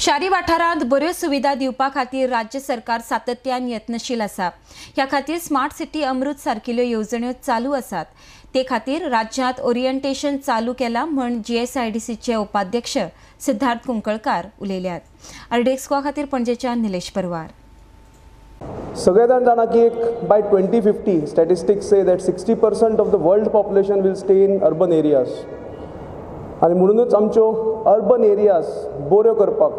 शारी वाठारांत बऱ्यो सुविधा दिवपा खातीर राज्य सरकार सातत्यान यत्नशील आसा। ह्या खातीर स्मार्ट सिटी अमृत सारकिल्यो येवजण्यो चालू आसात। ते खातीर राज्यांत ओरिएंटेशन चालू केलां म्हण GSIDCचे उपाध्यक्ष सिद्धार्थ कुंकळकार उलयल्यात। अर्डेक्सवा खातीर पणजेच्यान निलेश परवार। सगळे जाणा की by 2050 statistics say that 60% of the world population will stay in urban areas. आणि म्हणूनच आमच्यो अर्बन एरियाज बऱ्यो करपाक,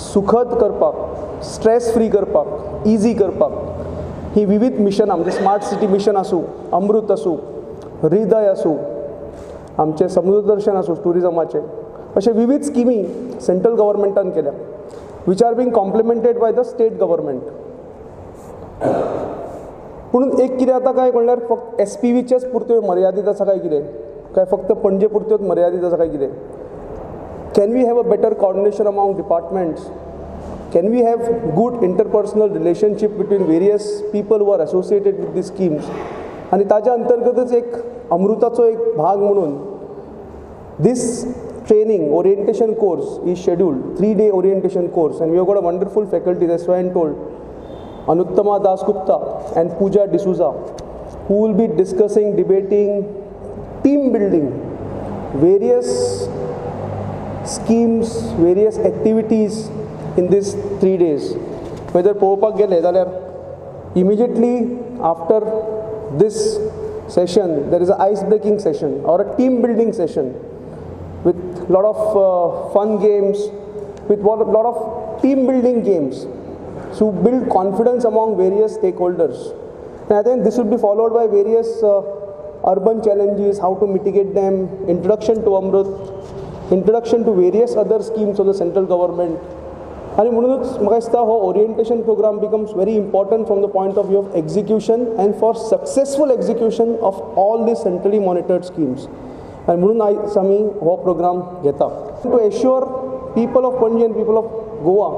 सुखद करपाक, स्ट्रेस फ्री करपाक, इजी करपाक ही विविध मिशनां म्हणजे स्मार्ट सिटी मिशन आसूं, अमृत आसूं, हृदय आसूं, आमचे समुद्रदर्शन आसूं टुरिजमाचे, अशे विविध स्किमी सेंट्रल गव्हर्मेंटान केल्या which are being complemented by the state government. म्हणून एक कितें जाता काय म्हणल्यार फक्त SPVचेच पुरत्यो मर्यादीत आसा काय कितें, काय फक्त पणजे पुरत्योच मर्यादीत आसा काय कितें? Can we have a better coordination among departments? Can we have good interpersonal relationship between various people who are associated with the schemes? आणि ताच्या अंतर्गतच एक अमृताचो एक भाग म्हणून दिस training orientation course is scheduled, 3-day orientation course, and we have got a wonderful faculty, that's why I'm told, Anuttama Dasgupta and Pooja D'Souza, who will be discussing, debating, team building, various schemes, various activities in these 3 days. Whether पळोवपाक गेले जाल्यार immediately after this session there is a ice breaking session or a team building session with lot of fun games, with lot of team building games to build confidence among various stakeholders. And I think this will be followed by various urban challenges, how to mitigate them, introduction to Amrut, introduction to various other schemes of the central government. And म्हणूनच म्हाका दिसता हो orientation program becomes very important from the point of view of execution and for successful execution of all these centrally monitored schemes. आणि म्हणून आयज आमी हो programme घेता to assure people of Panaji and people of Goa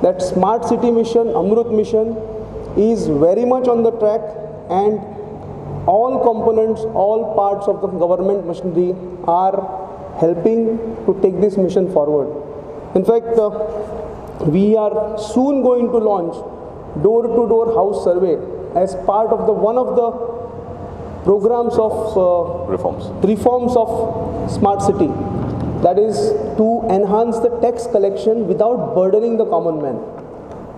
that smart city mission, Amrut mission is very much on the track, and all components, all parts of the government machinery are helping to take this mission forward. In fact, we are soon going to launch door-to-door house survey as part of the one of the programs of reforms of smart city, that is to enhance the tax collection without burdening the common man.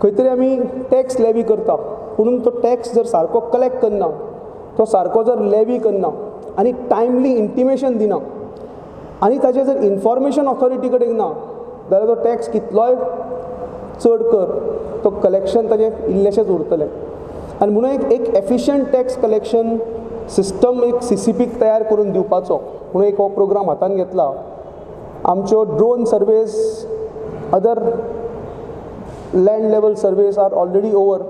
खंय तरी आमी tax levy करता पूण तो tax जर सारको collect करना, तो सारको जर लेवी करना आनी टायमली इंटिमेशन दिना आनी ताजें जर इन्फॉर्मेशन ऑथॉरिटी कडेन ना जाल्यार तो टॅक्स कितलोय चड कर, तो कलेक्शन ताजें इल्लेशेंच उरतलें। आनी म्हणून एक एफिशियंट टॅक्स कलेक्शन सिस्टम एक CCP तयार करून दिवपाचो म्हणून एक हो प्रोग्राम हातान घेतला। आमच्यो drone surveys, other land level surveys are already over.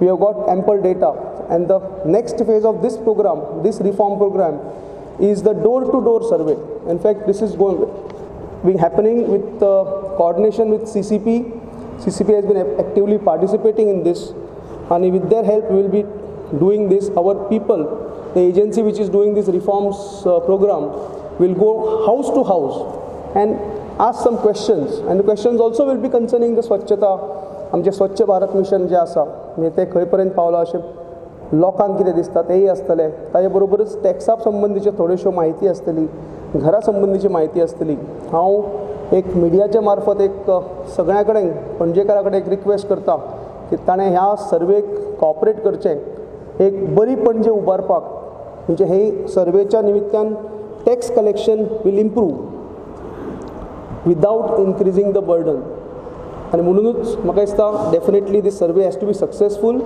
We have got ample data and the next phase of this program, this reform program, is the door-to-door survey. In fact, this is being happening with coordination with CCP. CCP has been actively participating in this, and with their help we will be doing this. Our people, the agency which is doing this reforms program, will go house to house and ask some questions, and the questions also will be concerning the स्वच्छता. आमचे स्वच्छ Bharat mission जे आसा म्हणजे ते खंय पर्यंत पावला अशें लोकांक कितें दिसता तेंय आसतलें. ताजे बरोबरच टॅक्सा संबंधीच्यो थोड्योश्यो म्हायती आसतली, घरा संबंधीची म्हायती आसतली. हांव एक मिडियाच्या मार्फत एक सगळ्या कडेन पणजेकारा कडेन एक रिक्वेस्ट करता की ताणें ह्या सर्वेक कॉपरेट करचें, एक बरी पणजे उबारपाक. म्हणजे हे सर्वेच्या निमित्तान tax collection will improve without increasing the burden. आणि म्हणूनच म्हाका दिसता definitely this survey has to be successful.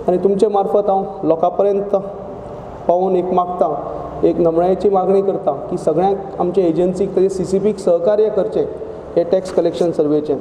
आणि तुमचे मार्फत हांव लोकां पर्यंत पावून एक मागता, एक नमळायेची मागणी करता की सगळ्यांक आमचे एजन्सीक तशेंच CCPक सहकार्य करचें हे टॅक्स कलेक्शन सर्वेचें.